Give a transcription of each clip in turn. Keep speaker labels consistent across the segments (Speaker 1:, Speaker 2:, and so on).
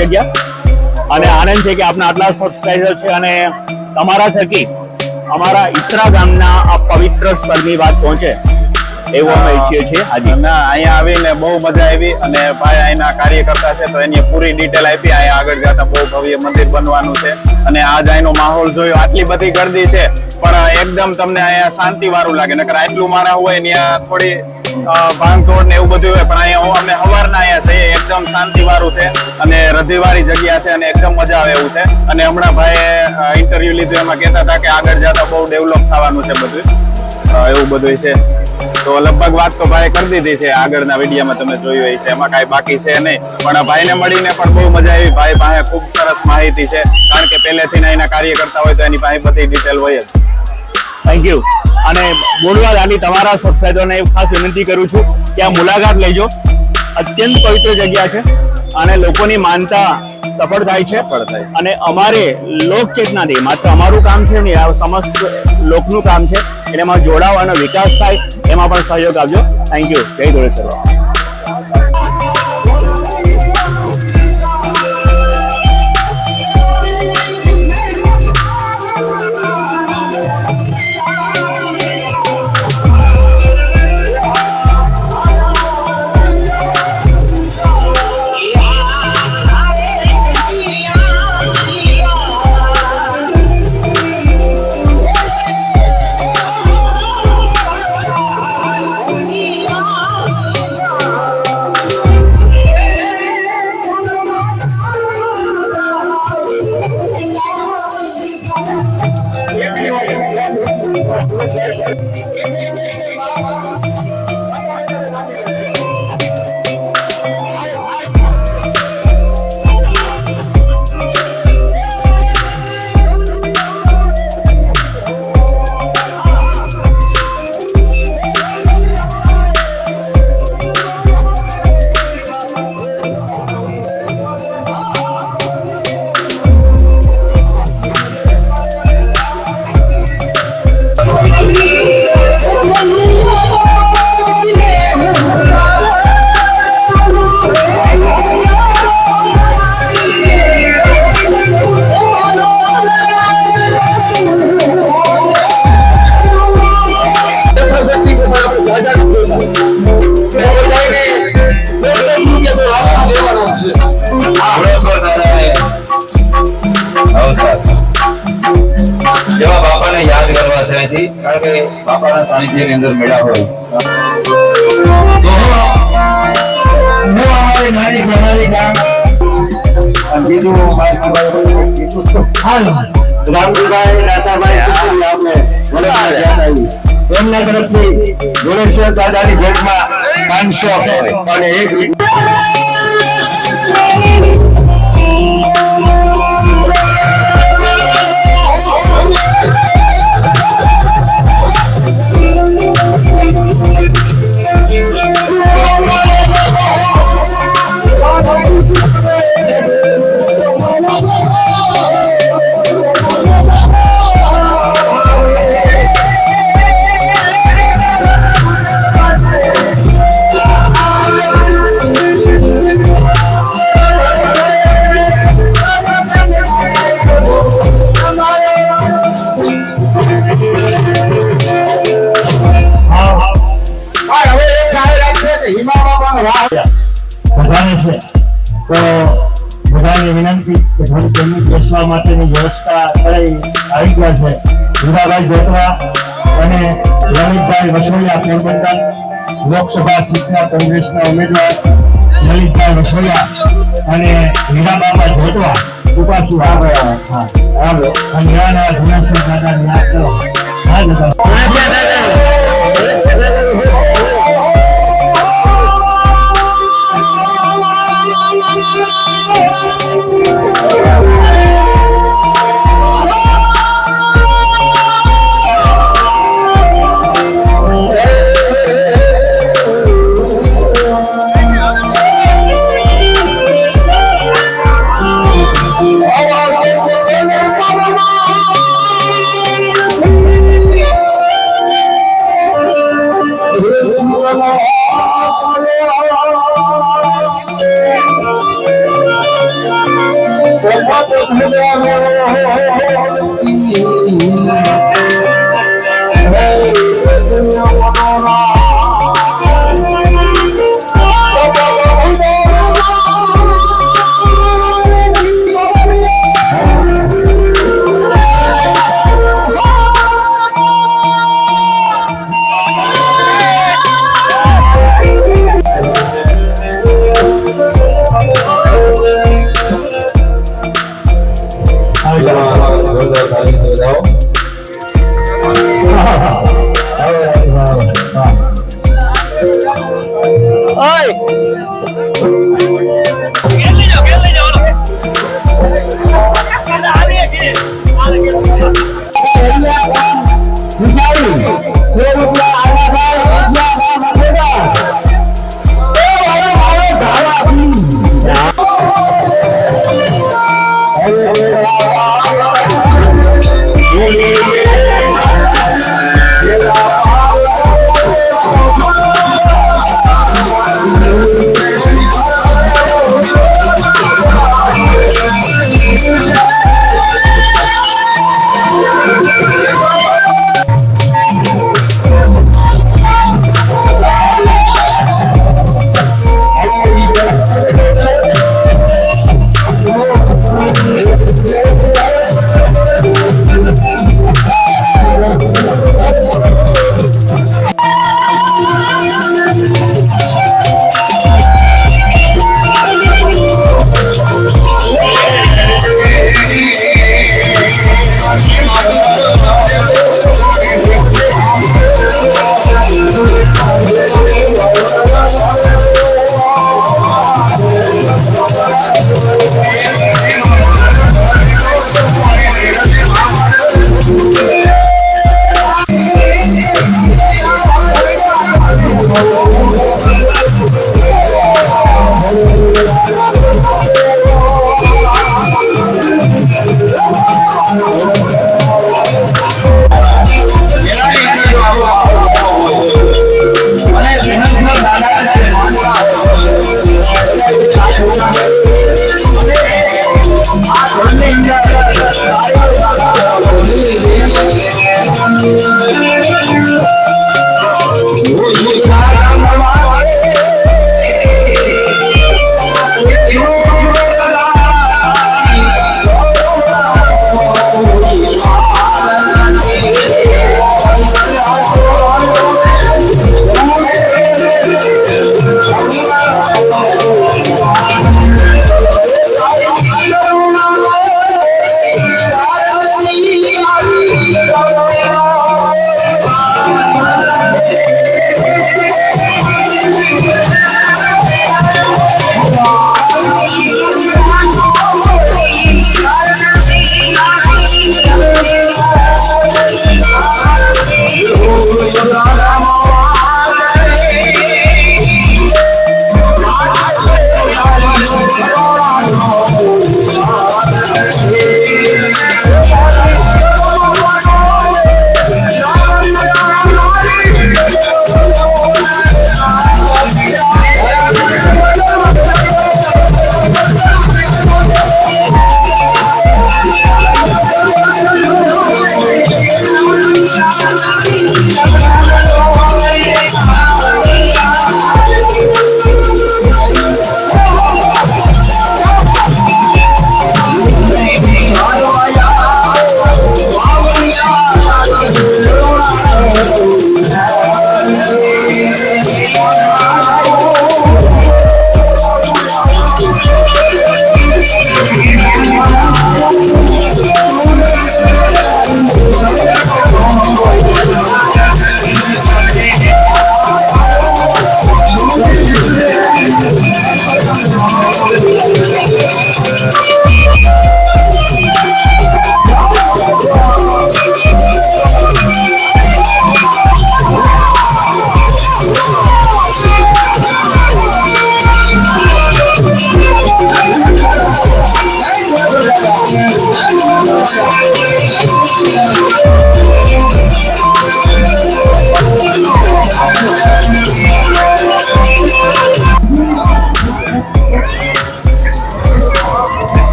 Speaker 1: જગ્યા અને આનંદ છે કે આપના આટલા સબસ્ક્રાઇબર છે અને તમારા થકી અમારા ઈસરા ગામના આ પવિત્ર સ્થળની વાત પહોંચે એવું અમે ઈચ્છીએ છીએ. હાજી
Speaker 2: ના, અહીંયા આવીને બહુ મજા આવી અને ભાઈ અહીંના કાર્યકર્તા છે તો એની પૂરી ડિટેલ આપી. અહીંયા આગળ જતા બહુ ભવ્ય મંદિર બનવાનું છે અને આજ અહીંનો માહોલ જોયો. આટલી બધી ગર્દી છે પણ એકદમ તમને અહીંયા શાંતિ વાળું લાગે. નકર આટલું મારા હોય ને ત્યાં થોડી ભાંગતોડ ને એવું બધું હોય, પણ અહીંયા અમે સવારના અહીંયા છે એકદમ શાંતિ વાળું છે અને હૃદયવાળી જગ્યા છે અને એકદમ મજા આવે એવું છે. અને હમણાં ભાઈ ઇન્ટરવ્યુ લીધું એમાં કહેતા હતા કે આગળ જતા બહુ ડેવલપ થવાનું છે બધું, એવું બધું છે. તો લગભગ વાત તો ભાઈ કરી દીધી છે, આગળના વિડીયોમાં તમે જોયું છે, એમાં કાંઈ બાકી છે નહીં. પણ ભાઈને મળીને પણ બહુ મજા આવી. ભાઈ પાસે ખૂબ સરસ માહિતી છે, કારણ કે પહેલેથી એના કાર્ય કરતા હોય તો એની પાસે બધી ડિટેલ હોય જ.
Speaker 1: Thank you. અને બોલવા દાની તમારા સબસ્ક્રાઇબરને ખાસ વિનંતી કરું છું કે આ મુલાકાત લેજો. અત્યંત પવિત્ર જગ્યા છે અને લોકોની માનતા સફળ થાય છે. અને અમારે લોકચેતનાથી માત્ર અમારું કામ છે ને, આ સમસ્ત લોકનું કામ છે, એટલે એમાં જોડાવ અને વિકાસ થાય એમાં પણ સહયોગ આપજો. Thank you. જય ધોળેશ્વર.
Speaker 3: જેવા બાપાને યાદ કરવા છે અહીંથી, કારણ કે બાપાના સાનિધ્યની અંદર મેળા હોય. તો હું અમારી નાની બનાવી ગામ રામજીભાઈ નાથાભાઈ આપણે એમના તરફથી ધોળેશ્વર દાદાની ભેટમાં 500 અને 1 બેસવા માટેની વ્યવસ્થા કરાઈ આવી ગયા છે. હીરાભાઈ જોટવા અને લલિતભાઈ વસોયા પોરબંદર લોકસભા સીટના કોંગ્રેસના ઉમેદવાર લલિતભાઈ વસોયા અને હીરાબાબા જોટવા ઉપાસી આવ્યા. અને ધોળેશ્વર દાદાની જોરદાર તાળી બજાવો.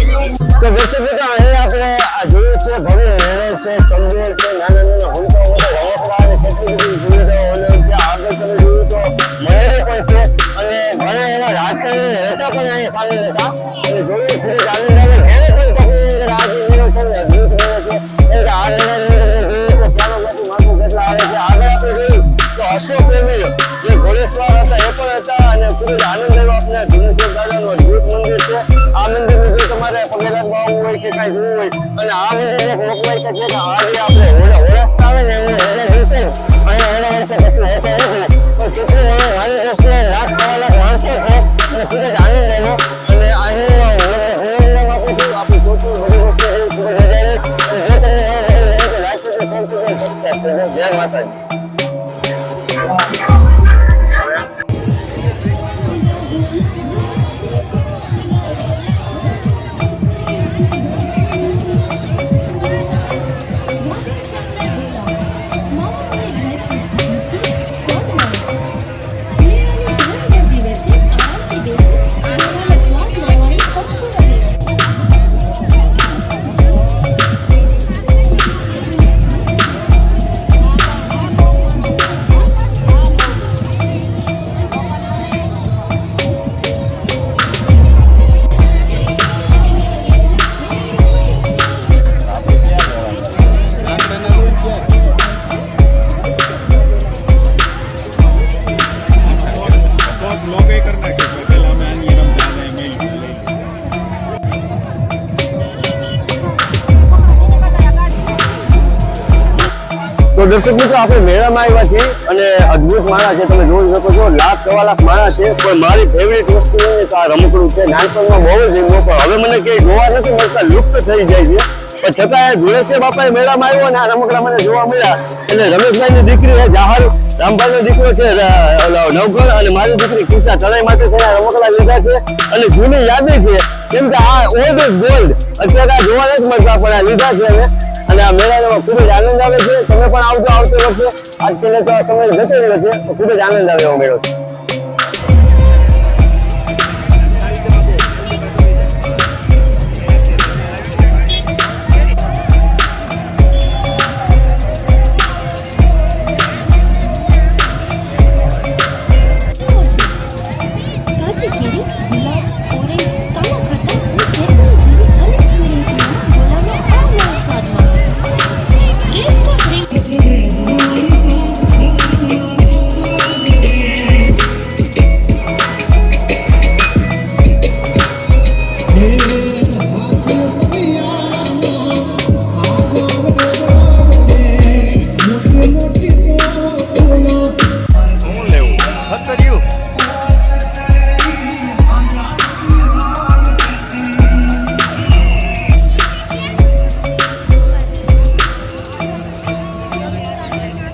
Speaker 4: તો દર્શક મિત્રો અહીં આપણે આ જોયું છે ભવ્ય મેળો છે, ચંદેર છે, નાના નાના હુંડો બધા રમકડા અને કેટલી બધી સુવિધાઓ છે. આગળ તમે જોયું તો મહેલ પણ છે અને ઘણા એવા રાજકારણી નેતા પણ અહીં સામેલ હતા અને જોયું ખૂબ જ આનંદ આવે. ઘેરે પણ પકડી આ જે મેળો છે ને અદ્ભુત મેળો છે. એટલે આ જોયું તો ચાલો માણસો કેટલા આવે છે. આગળ આપણે જોયું તો અશોક પ્રેમી જે ઘોડેશ્વર હતા એ પણ હતા અને ખૂબ જ આનંદ આવ્યો. આપણે ધુનેશ્વર દાદાનું અદ્ભુત મંદિર છે. આ મંદિર જો તમારે પગે લાગવાનું હોય કે કઈ જોવું હોય અને આ મંદિર એક મોકલાય કે છે કે આજે આપણે હોળાસ્તા આવે ને એને જોઈશે અને એના વર્ષે પછી હોતા નથી તો કેટલું હવે મારી દ્રષ્ટિએ લાખ સવા લાખ માણસો છે અને ખૂબ જ આનંદ આવ્યો. અને અહીં આપણી ચોથું બધી વસ્તુ ખૂબ જ મજા આવી. જય માતાજી. તો દર્શક મિત્રો આપણે મેળામાં આવ્યા છીએ અને અદ્ભુત માણસ છે. તમે જોઈ શકો છો લાખ સવા લાખ માણસ છે. પણ મારી ફેવરેટ વસ્તુ તો આ રમકડું છે. નાનપણમાં બહુ જ એમનો પણ હવે મને ક્યાંય જોવા નથી મળતા, લુપ્ત થઈ જાય છે. પણ છતાં ધુળેશ્વર બાપા મેળામાં આવ્યો અને આ રમકડા મને જોવા મળ્યા. એટલે રમેશભાઈ ની દીકરી છે જાહલ, રામભાઈ નો દીકરો છે નવગણ અને મારી દીકરી કિસ્સા ત્રણેય માટે છે રમકડા લીધા છે અને જૂની યાદી છે. કેમ કે આ ઓલ્ડ ઇઝ ગોલ્ડ અત્યારે આ જોવા નથી મળતા પણ આ લીધા છે અને આ મેળામાં ખૂબ જ આનંદ આવે છે. તમે પણ આવજો આવતી વર્ષે. આજકાલ તો સમય જતો રહ્યો છે તો ખૂબ જ આનંદ આવે એવો મેળો છે.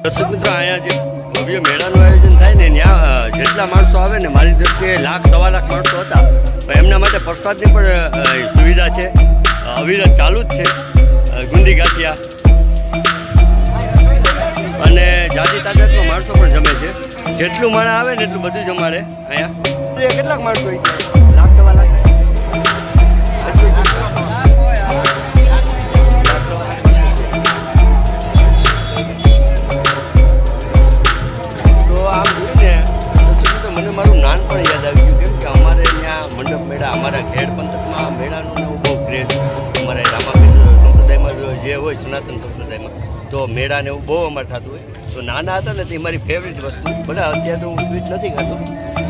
Speaker 5: દર્શક મિત્રો અહીંયા જે ભવ્ય મેળાનું આયોજન થાય ને ત્યાં જેટલા માણસો આવે ને મારી દ્રષ્ટિએ લાખ સવા લાખ માણસો હતા. એમના માટે પ્રસાદની પણ સુવિધા છે, અવિરત ચાલુ જ છે. ગુંદી ગાંઠિયા અને જાતિ તાકાતમાં માણસો પણ જમે છે. જેટલું માણસ આવે ને એટલું બધું જમાડે અહીંયા. કેટલાક માણસો હોય છે? લાખ સવા લાખ. મારું નાનપણ યાદ આવી ગયું. કેમ કે અમારે ત્યાં મંડપ મેળા, અમારા ઘેડ પંથકમાં મેળાનું બહુ ક્રેઝ. અમારે રામાપીર સંપ્રદાયમાં જે હોય સનાતન સંપ્રદાયમાં તો મેળા ને એવું બહુ અમારે થતું હોય. તો નાના હતા ને તે મારી ફેવરેટ વસ્તુ. ભલે અત્યારે તો હું સ્વીટ નથી ખાતો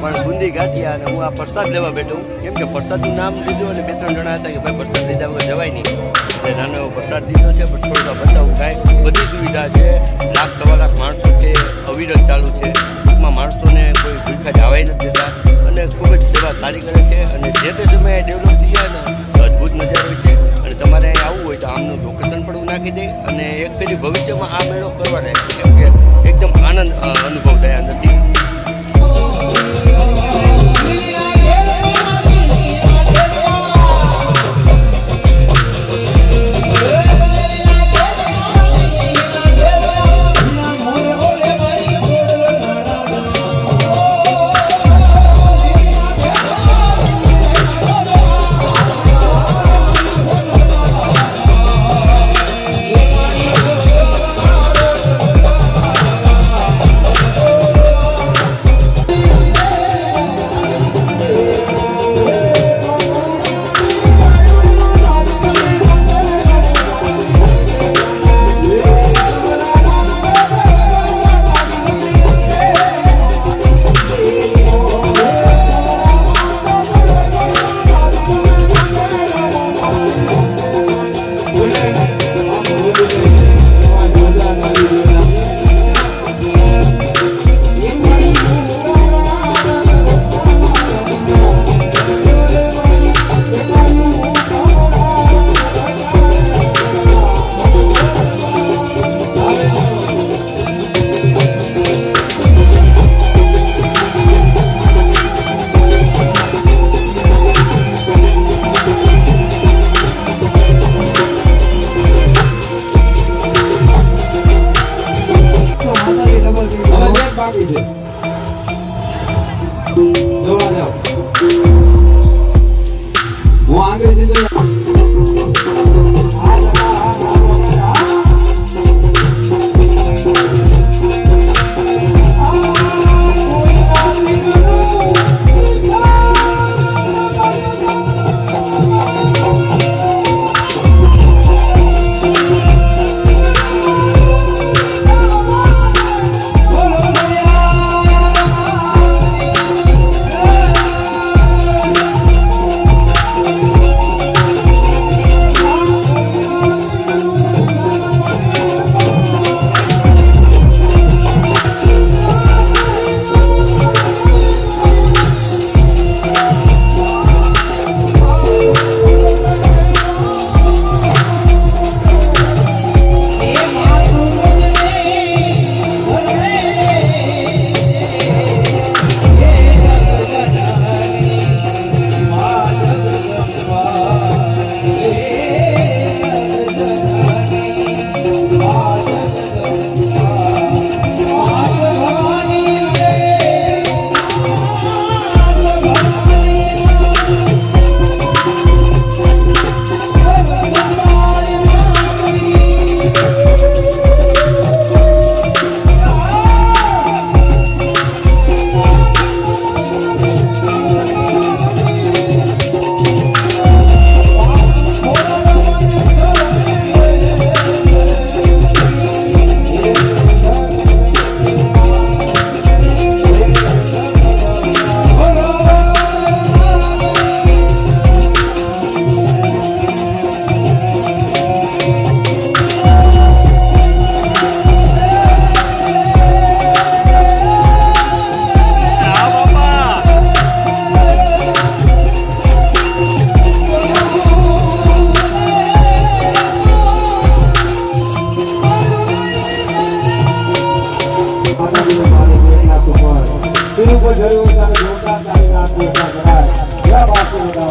Speaker 5: પણ બુંદી ગાંઠિયા અને હું આ પ્રસાદ લેવા બેઠો હું. કેમ કે પ્રસાદનું નામ લીધું અને બે ત્રણ જણા હતા કે ભાઈ પ્રસાદ લીધા વગર જવાય નહીં. એટલે નાનો એવો પ્રસાદ લીધો છે પણ થોડુંક બતાવું કાંઈ બધી સુવિધા છે. લાખ સવા લાખ માણસો છે, અવિરત ચાલુ છે. ટૂંકમાં માણસોને કોઈ ભૂખા જવાય નથી દેતા અને ખૂબ જ સેવા સારી કરે છે. અને જે તે સમયે ડેવલપ થઈ જાય ને અદ્ભુત નજારો છે. અને તમારે અહીં આવવું હોય તો આમનું લોકેશન પણ હું નાખી દઈ અને એક પેલી ભવિષ્યમાં આ મેળો કરવા રહે છે. કેમ કે એકદમ આનંદ અનુભવ થાય અંદરથી.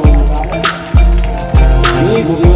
Speaker 4: બનાવવામાં આવે.